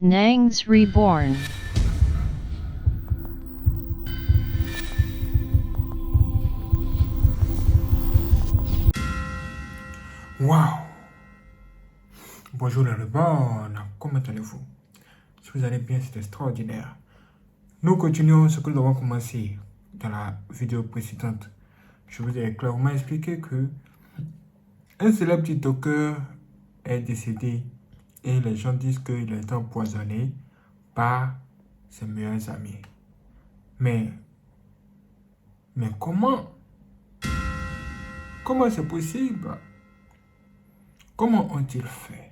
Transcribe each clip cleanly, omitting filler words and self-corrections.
Nangs Reborn. Waouh! Bonjour les reborn, comment allez-vous? Si vous allez bien, c'est extraordinaire. Nous continuons ce que nous avons commencé dans la vidéo précédente. Je vous ai clairement expliqué que un célèbre TikToker est décédé et les gens disent qu'il a été empoisonné par ses meilleurs amis. Mais comment? Comment c'est possible? Comment ont-ils fait?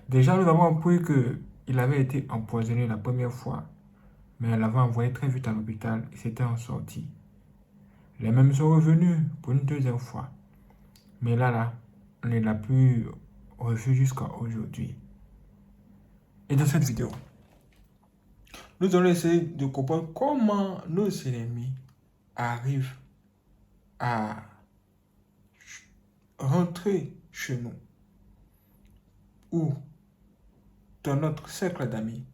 Déjà, nous avons appris qu'il avait été empoisonné la première fois, mais elle l'avait envoyé très vite à l'hôpital et s'était en sorti. Les mêmes sont revenus pour une deuxième fois. Mais là, on ne l'a plus revu jusqu'à aujourd'hui. Et dans cette vidéo, nous allons essayer de comprendre comment nos ennemis arrivent à rentrer chez nous ou dans notre cercle d'amis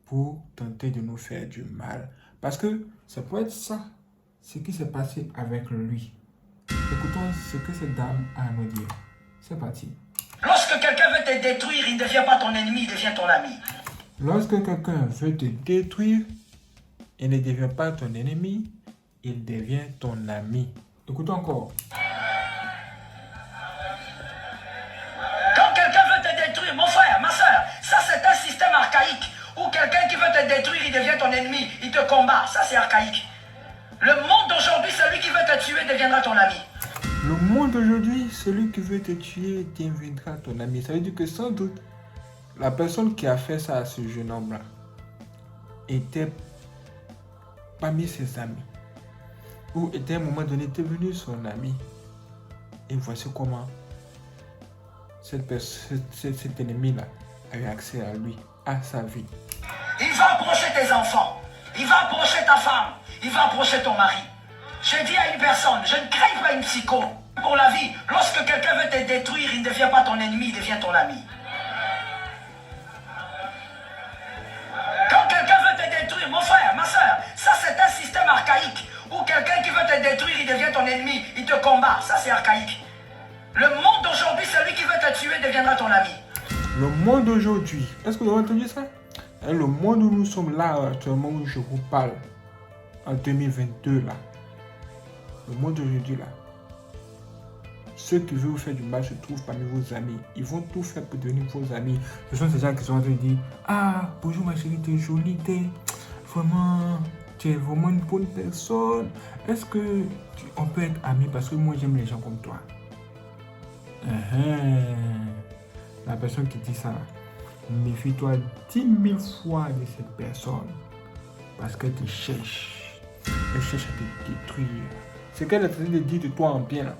pour tenter de nous faire du mal. Parce que ça peut être ça, ce qui s'est passé avec lui. Écoutons ce que cette dame a à nous dire. C'est parti. Lorsque quelqu'un veut te détruire, il ne devient pas ton ennemi, il devient ton ami. Lorsque quelqu'un veut te détruire, il ne devient pas ton ennemi, il devient ton ami. Écoutons encore. Quand quelqu'un veut te détruire, mon frère, ma soeur, ça c'est un système archaïque. Où quelqu'un qui veut te détruire, il devient ton ennemi, il te combat. Ça c'est archaïque. Le monde d'aujourd'hui, celui qui veut te tuer deviendra ton ami. Le monde d'aujourd'hui, celui qui veut te tuer deviendra ton ami. Ça veut dire que sans doute, la personne qui a fait ça à ce jeune homme-là était parmi ses amis. Ou était à un moment donné devenu son ami. Et voici comment cet ennemi-là a eu accès à lui, à sa vie. Il va approcher tes enfants. Il va approcher ta femme. Il va approcher ton mari. J'ai dit à une personne, je ne crée pas une psycho. Pour la vie, lorsque quelqu'un veut te détruire, il ne devient pas ton ennemi, il devient ton ami. Quand quelqu'un veut te détruire, mon frère, ma soeur, ça c'est un système archaïque. Où quelqu'un qui veut te détruire, il devient ton ennemi, il te combat. Ça c'est archaïque. Le monde d'aujourd'hui, celui qui veut te tuer deviendra ton ami. Le monde d'aujourd'hui, est-ce que vous avez entendu ça? Le monde où nous sommes là actuellement, où je vous parle, en 2022 là, le monde d'aujourd'hui là, ceux qui veulent vous faire du mal se trouvent parmi vos amis. Ils vont tout faire pour devenir vos amis. Ce sont ces gens qui sont en train de dire, ah, bonjour ma chérie, tu es jolie, tu es vraiment une bonne personne. Est-ce que on peut être amis parce que moi j'aime les gens comme toi? La personne qui dit ça, méfie-toi 10 000 fois de cette personne. Parce qu'elle te cherche. Elle cherche à te détruire. Ce qu'elle est en train de dire de toi en bien,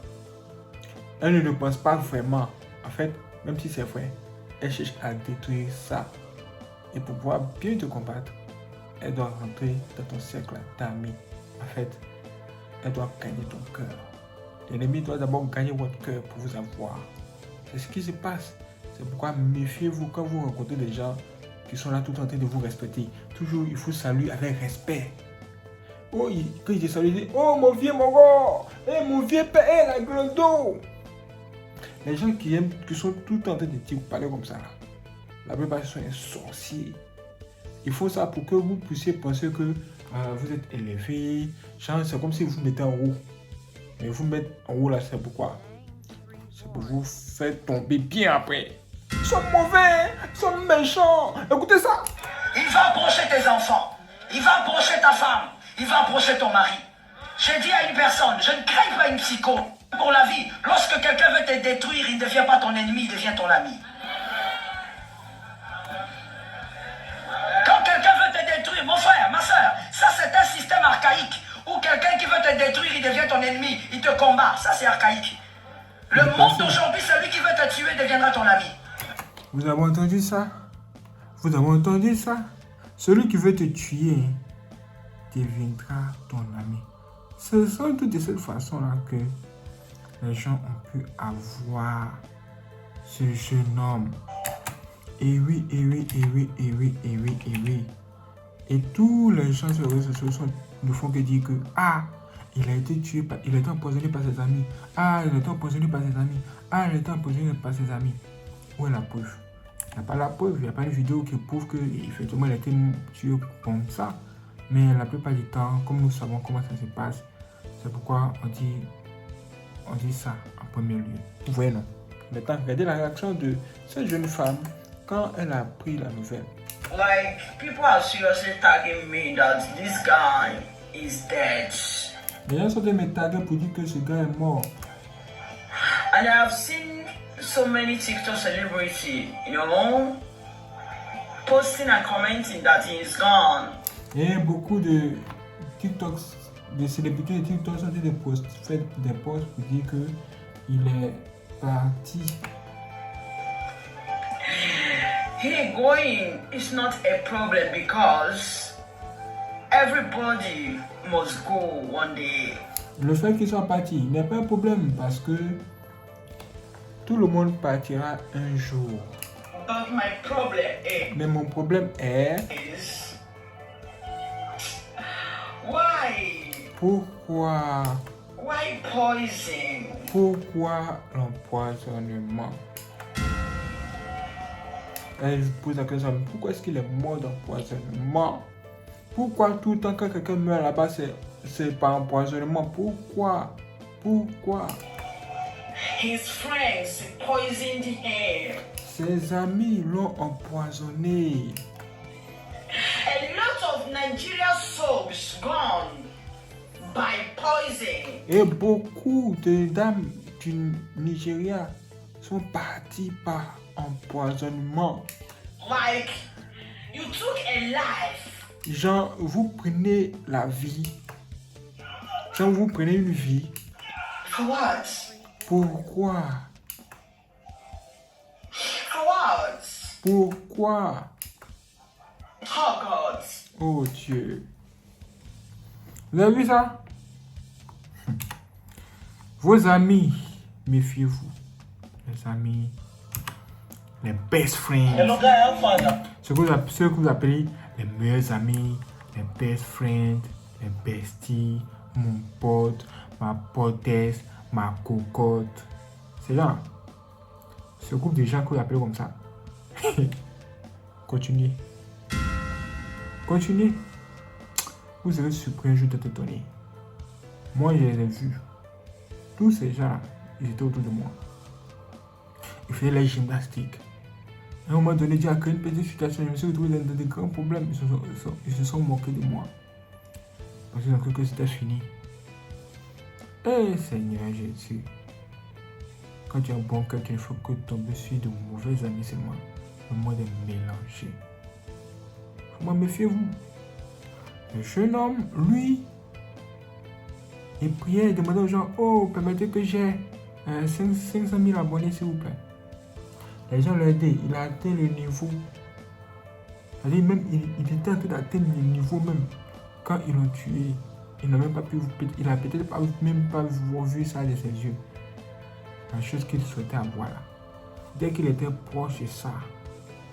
elle ne pense pas vraiment. En fait, même si c'est vrai, elle cherche à détruire ça. Et pour pouvoir bien te combattre, elle doit rentrer dans ton cercle d'amis. En fait, elle doit gagner ton cœur. L'ennemi doit d'abord gagner votre cœur pour vous avoir. C'est ce qui se passe. C'est pourquoi méfiez-vous quand vous rencontrez des gens qui sont là tout en train de vous respecter. Toujours, il faut saluer avec respect. Oh, quand il te salue, il dit, oh mon vieux Mogo, hey, mon vieux père, hey, la gueule d'eau. Les gens qui sont tout le temps en train de dire, vous parlez comme ça, là, la plupart sont des sorciers. Il faut ça pour que vous puissiez penser que vous êtes élevé. C'est comme si vous vous mettez en haut. Mais vous mettre en haut là, c'est pourquoi? C'est pour vous faire tomber bien après. Ils sont mauvais, ils sont méchants. Écoutez ça. Il va approcher tes enfants. Il va approcher ta femme. Il va approcher ton mari. J'ai dit à une personne, je ne crée pas une psycho. Pour la vie, lorsque quelqu'un veut te détruire, il ne devient pas ton ennemi, il devient ton ami. Quand quelqu'un veut te détruire, mon frère, ma soeur, ça c'est un système archaïque. Où quelqu'un qui veut te détruire, il devient ton ennemi, il te combat. Ça c'est archaïque. Le monde d'aujourd'hui, celui qui veut te tuer deviendra ton ami. Vous avez entendu ça? Vous avez entendu ça? Celui qui veut te tuer deviendra ton ami. C'est sans doute de cette façon-là que les gens ont pu avoir ce jeune homme. Et oui, et oui, et oui, et oui, et oui, et oui. Et tous les gens sur les réseaux sociaux ne font que dire que il a été tué, il a été empoisonné par ses amis. Il a été empoisonné par ses amis. Il a été empoisonné par ses amis. Où est la preuve? Il n'y a pas la preuve, il n'y a pas de vidéo qui prouve qu'effectivement il a été tué comme ça. Mais la plupart du temps, comme nous savons comment ça se passe, c'est pourquoi on dit ça en premier lieu. Vous voyez, non? Maintenant, regardez la réaction de cette jeune femme quand elle a appris la nouvelle. Like, people are seriously tagging me that this guy is dead. Les gens sont de me taguer pour dire que ce gars est mort. And I have seen so many TikTok celebrities, posting and commenting that he is gone. Et beaucoup de TikTok, des célébrités de TikTok sont des posts, fait des posts pour dire que il est parti. He going is not a problem because everybody must go one day. Le fait qu'il soit parti n'est pas un problème parce que tout le monde partira un jour. But my problem Mais mon problème est is why? Pourquoi Poison? Pourquoi l'empoisonnement? Elle pose la question, pourquoi est-ce qu'il est mort d'empoisonnement? Pourquoi tout le temps que quelqu'un meurt là-bas, c'est par empoisonnement? Pourquoi? His friends poisoned him. Ses amis l'ont empoisonné. A lot of Nigerian souls gone by poison. Et beaucoup de dames du Nigeria sont parties par empoisonnement. Like, you took a life. Genre, vous prenez la vie. Genre, vous prenez une vie. For what? Pourquoi? For what? Pourquoi? Oh God. Oh Dieu. Vous avez vu ça? Vos amis, méfiez-vous. Les amis, les best friends. Ce que vous appelez les meilleurs amis, les best friends, les besties, mon pote, ma potesse, ma cocotte. C'est là. Ce groupe de gens que vous appelez comme ça. Continuez. Continuez. Vous serez surpris un jour d'être étonné. Moi, je les ai vus. Tous ces gens, ils étaient autour de moi. Ils faisaient la gymnastique. À un moment donné, j'ai créé une petite situation. Je me suis retrouvé dans des grands problèmes. Ils se sont moqués de moi. Parce qu'ils ont cru que c'était fini. Eh Seigneur Jésus. Quand tu as un bon cœur, il faut que tomber sur de mauvais amis seulement. Le mot de mélanger. Comment méfiez-vous? Le jeune homme, lui, il priait et demandait aux gens, oh, permettez que j'ai 500 000 abonnés, s'il vous plaît. Les gens l'ont aidé, il a atteint le niveau. C'est-à-dire même, il était en train d'atteindre le niveau même. Quand ils l'ont tué, il n'a même pas pu, il a peut-être même pas vu ça de ses yeux. La chose qu'il souhaitait avoir là. Dès qu'il était proche de ça,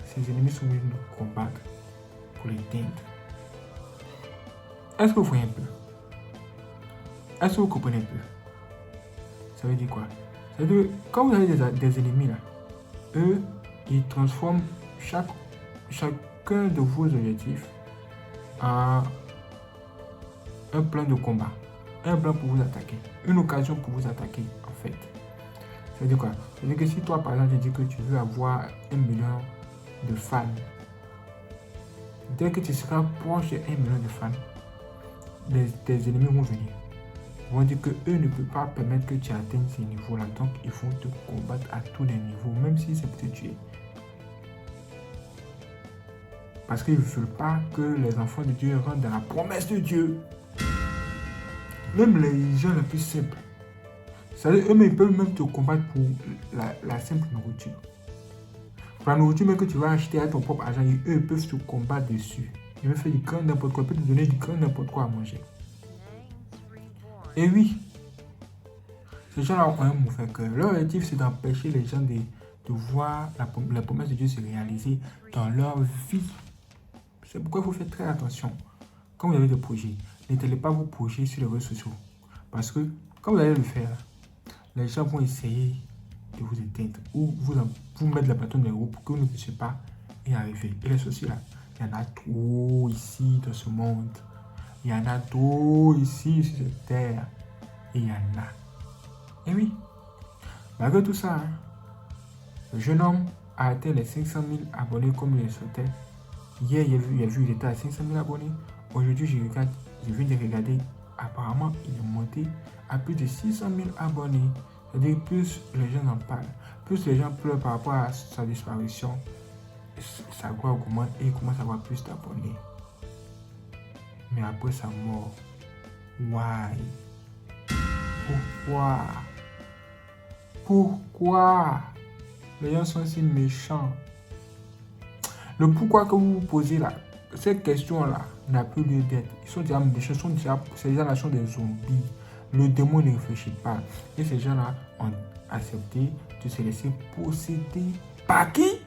ses ennemis sont venus nous combattre pour l'éteindre. Est-ce que vous voyez un peu? Est-ce que vous comprenez un peu? Ça veut dire quoi? Ça veut dire que quand vous avez des ennemis là, eux, ils transforment chacun de vos objectifs en un plan de combat, un plan pour vous attaquer, une occasion pour vous attaquer en fait. Ça veut dire quoi? Ça veut dire que si toi par exemple tu dis que tu veux avoir 1 million de fans, dès que tu seras proche de 1 million de fans, tes ennemis vont venir. Ils vont dire que eux ne peuvent pas permettre que tu atteignes ces niveaux-là, donc ils vont te combattre à tous les niveaux, même si c'est pour te tuer. Parce qu'ils ne veulent pas que les enfants de Dieu rentrent dans la promesse de Dieu. Même les gens les plus simples. C'est-à-dire, eux-mêmes, ils peuvent même te combattre pour la simple nourriture. Pour la nourriture même que tu vas acheter à ton propre argent, eux, ils peuvent te combattre dessus. Ils peuvent faire du grand n'importe quoi, ils peuvent te donner du grand n'importe quoi à manger. Et oui, ces gens-là ont un mauvais cœur. Leur objectif, c'est d'empêcher les gens de de voir la promesse de Dieu se réaliser dans leur vie. C'est pourquoi il faut faire très attention. Quand vous avez des projets, n'allez pas vous projeter sur les réseaux sociaux. Parce que quand vous allez le faire, les gens vont essayer de vous éteindre ou vous mettre la bâton dans les roues pour que vous ne puissiez pas y arriver. Et les soucis là, il y en a trop ici dans ce monde. Il y en a trop ici sur cette terre. Et il y en a. Et oui, malgré tout ça, le jeune homme a atteint les 500 000 abonnés comme il le souhaitait. Hier, il était à 500 000 abonnés. Aujourd'hui, je viens de regarder. Apparemment, il est monté à plus de 600 000 abonnés. C'est-à-dire, plus les gens en parlent, plus les gens pleurent par rapport à sa disparition, sa gloire augmente et il commence à avoir plus d'abonnés. Mais après sa mort, why? Pourquoi les gens sont si méchants? Le pourquoi que vous vous posez là, cette question-là n'a plus lieu d'être. Ils sont déjà méchants, ces gens-là sont des zombies. Le démon ne réfléchit pas. Et ces gens-là ont accepté de se laisser posséder par qui?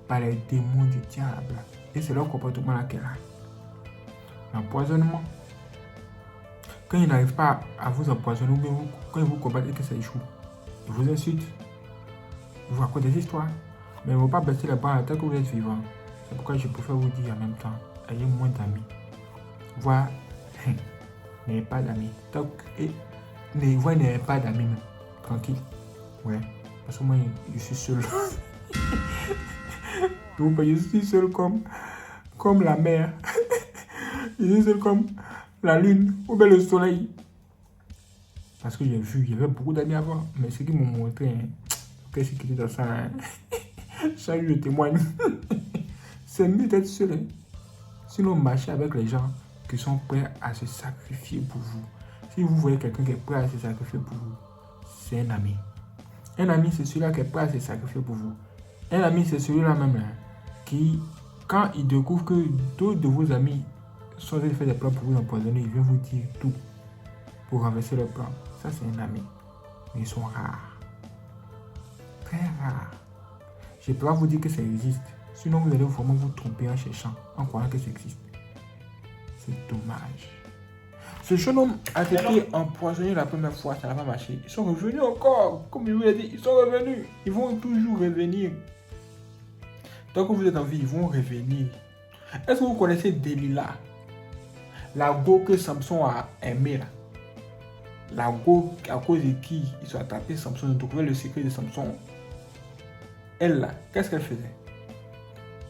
Par les démons du diable. Et c'est leur comportement là qu'elle a. L'empoisonnement. Quand ils n'arrivent pas à vous empoisonner, ou bien quand ils vous combattent et que ça échoue, ils vous insultent. Ils vous racontent des histoires. Mais ils ne vont pas baisser la barre tant que vous êtes vivant. C'est pourquoi je préfère vous dire en même temps, ayez moins d'amis. Voilà. N'ayez pas d'amis. N'ayez pas d'amis même. Tranquille. Ouais. Parce que moi, je suis seul. Je suis seul comme la mer. Je suis seul comme la lune ou bien le soleil. Parce que j'ai vu, il y avait beaucoup d'amis avant. Mais ce qu'ils m'ont montré, qu'est-ce qui était dans ça, chaque jour je témoigne. C'est mieux d'être seul. Sinon, marchez avec les gens qui sont prêts à se sacrifier pour vous. Si vous voyez quelqu'un qui est prêt à se sacrifier pour vous, c'est un ami. Un ami, c'est celui-là qui est prêt à se sacrifier pour vous. Un ami, c'est celui-là même qui, quand il découvre que d'autres de vos amis sont en train de faire des plans pour vous empoisonner, il vient vous dire tout pour renverser le plan. Ça, c'est un ami. Mais ils sont rares. Très rares. Je ne peux pas vous dire que ça existe. Sinon, vous allez vraiment vous tromper en cherchant, en croyant que ça existe. C'est dommage. Ce jeune homme a été empoisonné la première fois, ça n'a pas marché. Ils sont revenus encore. Comme je vous l'ai dit, ils sont revenus. Ils vont toujours revenir. Tant que vous êtes en vie, ils vont revenir. Est-ce que vous connaissez Delilah? La go que Samson a aimée là. La go à cause de qui ils ont attrapé Samson, ils ont trouvé le secret de Samson. Elle là, qu'est-ce qu'elle faisait?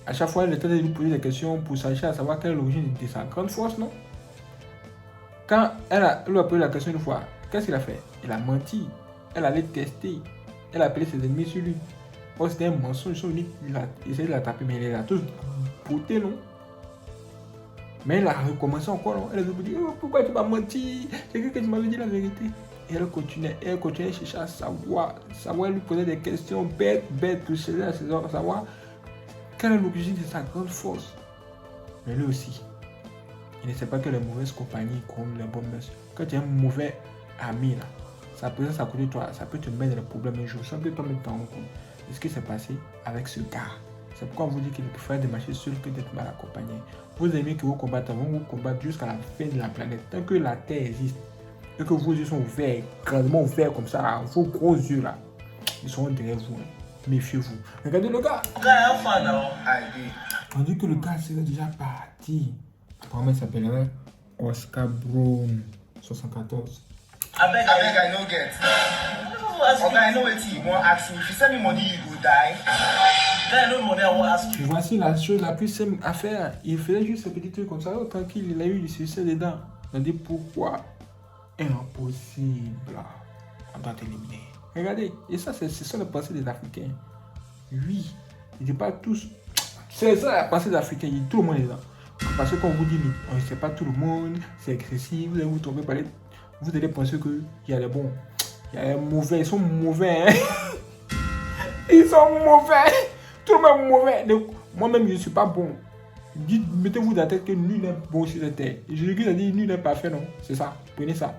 À chaque fois, elle était de lui poser des questions pour chercher à savoir quelle est l'origine de sa grande force, non? Quand lui a posé la question une fois, qu'est-ce qu'il a fait? Il a menti. Elle allait tester. Elle a appelé ses ennemis sur lui. Oh, c'était un mensonge. Il a essayé de l'attraper, mais il a tous bouté, non? Mais elle a recommencé encore, non? Elle a dit, oh, pourquoi tu m'as menti? C'est que tu m'avais dit la vérité. Et elle continuait à chercher à savoir. Elle lui posait des questions bêtes, pour chercher à savoir quelle est l'origine de sa grande force. Mais lui aussi, il ne sait pas que les mauvaises compagnies comme les bonnes mœurs. Quand tu es un mauvais ami, là, sa présence à côté de toi, ça peut te mettre dans le problème un jour. Sans que toi-même t'en rends compte. C'est ce qui s'est passé avec ce gars. C'est pourquoi on vous dit qu'il préfère de marcher seul que d'être mal accompagné. Vos ennemis qui vous combattent vont vous combattre jusqu'à la fin de la planète. Tant que la Terre existe et que vos yeux sont ouverts, grandement ouverts comme ça, là, vos gros yeux là, ils seront derrière vous. Hein. Méfiez-vous. Regardez le gars. On dit que le gars serait déjà parti. Apparemment, il s'appellerait Oscar Brown 74. I beg, I no get. Okay, I know what you want to ask me. If you send me money, you will die. Then no money, I won't ask you. Voici la chose la plus simple à faire. Il faisait juste ce petit truc comme ça. Oh, tranquille, il a eu du succès dedans. On dit pourquoi? Impossible. On doit t'éliminer. Regardez, et ça, ce sont les pensées des Africains. Oui, ils ne disent pas tous. C'est ça la pensée des Africains. Tout le monde est là. Parce que quand on vous dit, on ne sait pas tout le monde, c'est excessif, vous allez vous tomber par les. Vous allez penser qu'il y a les bons. Il y a les mauvais. Ils sont mauvais. Hein? Ils sont mauvais. Tout le monde est mauvais. Donc, moi-même, je ne suis pas bon. Mettez-vous dans la tête que nul n'est bon sur la terre. Jésus a dit nul n'est parfait, non? C'est ça. Prenez ça.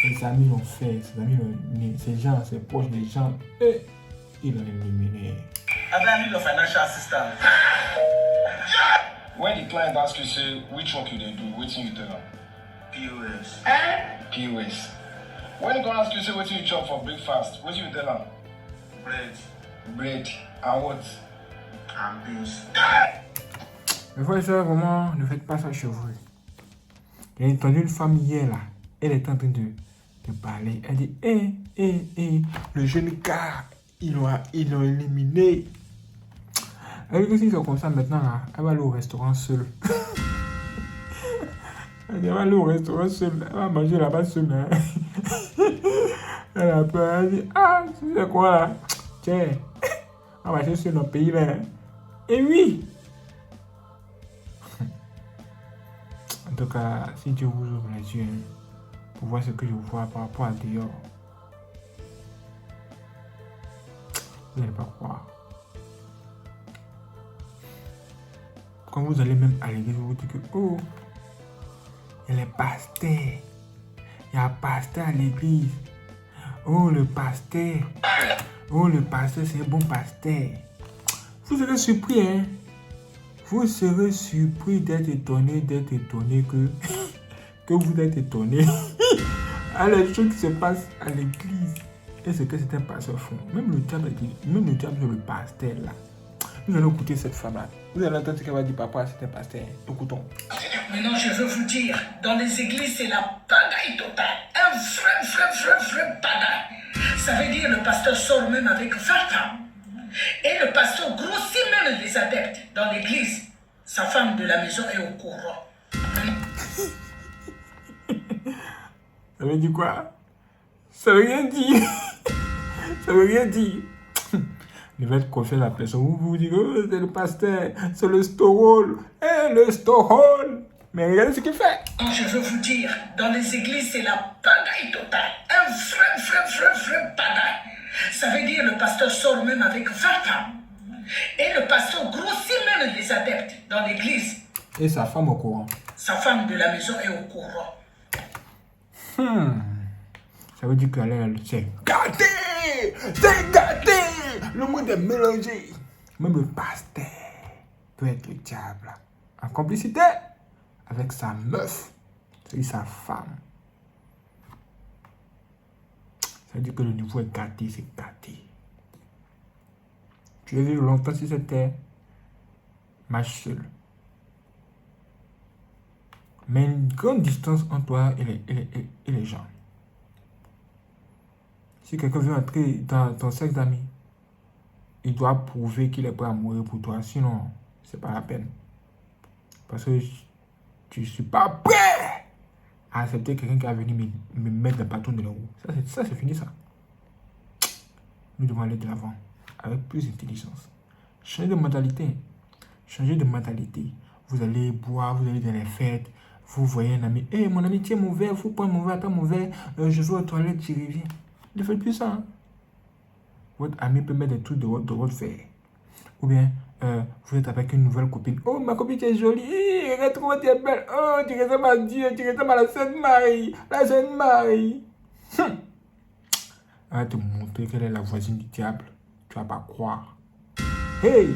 Ses amis l'ont fait, ses amis l'ont éliminé, ses gens, ses proches, les gens, et ils l'ont éliminé. I need a financial assistant. When the client asks you, say, which work you they do, what you tell them? POS. POS. When they gonna ask you, say, what you chop for breakfast, what you tell them? Bread. Bread. And what? And beans. Mais frère et soeur, vraiment, ne faites pas ça chez vous. J'ai entendu une femme hier là, elle est en train de parler. Elle dit, le jeune gars, ils l'ont éliminé. Elle dit que s'ils sont comme ça maintenant là, elle va aller au restaurant seule. Elle va aller au restaurant seule, elle va manger là-bas seule. Hein. Elle a peur, elle dit, tu sais quoi là? Tiens, on va marcher sur notre pays là. Et oui! En tout cas, si Dieu vous ouvre les yeux pour voir ce que je vois par rapport à dehors, vous n'allez pas croire. Quand vous allez même à l'église, vous vous dites que, oh, il y a les pasteurs. Il y a un pasteur à l'église. Oh, le pasteur. Oh, le pasteur, c'est un bon pasteur. Vous serez surpris, hein. Vous serez surpris d'être étonné que vous êtes étonné à les choses qui se passent à l'église et ce que certains pasteurs font. Même le diable, c'est le pasteur là. Nous allons écouter cette femme-là. Vous allez entendre ce qu'elle va dire par rapport à certains pasteurs. Écoutons. Maintenant, je veux vous dire, dans les églises, c'est la pagaille totale. Un vrai pagaille. Ça veut dire le pasteur sort même avec 20 femmes. Et le pasteur grossit même les adeptes dans l'église. Sa femme de la maison est au courant. Ça veut dire quoi? Ça veut rien dire. Ça veut rien dire. Ne faites confiance à la personne. Vous vous dites, oh, c'est le pasteur, c'est le storol. Le storol. Mais regardez ce qu'il fait. Je veux vous dire, dans les églises, c'est la pagaille totale. Un vrai pagaille. Ça veut dire le pasteur sort même avec 20 femmes. Et le pasteur grossit même les adeptes dans l'église. Et sa femme au courant. Sa femme de la maison est au courant. Ça veut dire qu'elle c'est gâté. C'est gâté. Le monde est mélangé. Même le pasteur peut être le diable. En complicité avec sa meuf. C'est sa femme. Ça veut dire que le niveau est gâté, c'est gâté. Tu as vu longtemps sur cette terre, marche seul. Mais une grande distance entre toi et les gens. Si quelqu'un veut entrer dans ton cercle d'amis, il doit prouver qu'il est prêt à mourir pour toi. Sinon, c'est pas la peine. Parce que je ne suis pas prêt à accepter quelqu'un qui va venir me mettre le bâton de la roue. Ça c'est fini ça. Nous devons aller de l'avant avec plus d'intelligence. Changer de mentalité. Changer de mentalité. Vous allez boire, vous allez dans les fêtes, vous voyez un ami. Hey, mon ami, tiens mon verre, faut prendre mon verre, attends mon verre, je vais aux toilettes, j'y reviens. Ne faites plus ça. Hein? Votre ami peut mettre des trucs de votre verre. Ou bien, vous êtes avec une nouvelle copine. Oh, ma copine, tu es jolie. Regarde comment tu es belle. Oh, tu ressembles à Dieu, tu ressembles à la Sainte Marie. La Sainte Marie. Elle va te montrer qu'elle est la voisine du diable. Tu vas pas croire. Hey!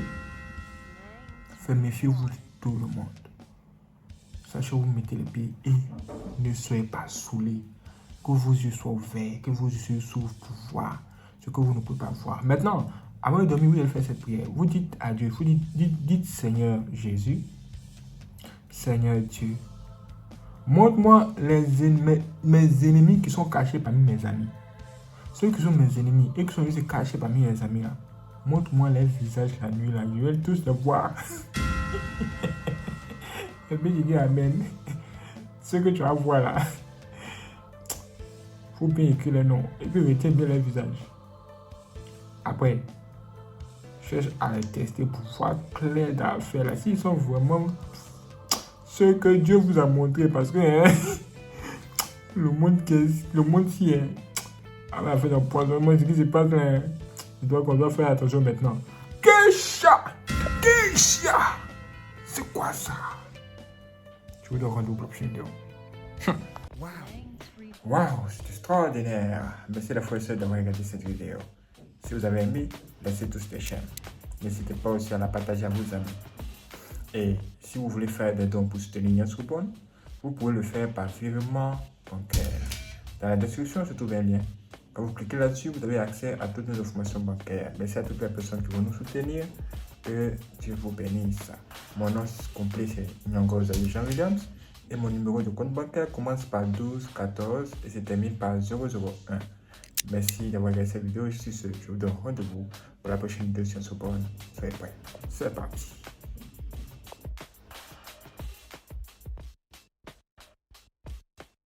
Faites méfiez-vous de tout le monde. Sachez où vous mettez les pieds et ne soyez pas saoulés. Que vos yeux soient ouverts, que vos yeux s'ouvrent pour voir ce que vous ne pouvez pas voir. Maintenant, avant de dormir, vous allez faire cette prière. Vous dites à Dieu, vous dites Seigneur Jésus, Seigneur Dieu, montre-moi mes ennemis qui sont cachés parmi mes amis. Ceux qui sont mes ennemis et qui sont juste cachés parmi mes amis là. Montre-moi les visages la nuit là. Je vais tous les voir. Et puis je dis Amen. Ce que tu vas voir là. Faut bien écrire les noms. Et puis retiens bien les visages. Après, cherche à les tester pour voir clair dans l'affaire là. S'ils sont vraiment ceux que Dieu vous a montré. Parce que le monde qui est à la fin d'empoisonnement, ce qui se passe là, on doit faire attention maintenant. Keisha! C'est quoi ça? Je vous donne rendez-vous pour la prochaine vidéo. Wow! Waouh, c'est extraordinaire. Merci la fois d'avoir regardé cette vidéo. Si vous avez aimé, laissez tous les chaînes. N'hésitez pas aussi à la partager à vos amis. Et si vous voulez faire des dons pour soutenir Nias Coupon, vous pouvez le faire par virement bancaire. Dans la description se trouve un lien. Quand vous cliquez là-dessus, vous avez accès à toutes nos informations bancaires. Merci à toutes les personnes qui vont nous soutenir. Que Dieu vous bénisse. Mon nom complet c'est Nyongo Zayi Jean Williams. Et mon numéro de compte bancaire commence par 12 14 et se termine par 001. Merci d'avoir regardé cette vidéo. Je vous donne rendez-vous pour la prochaine vidéo sur Sopone. Soyez prêts. C'est parti.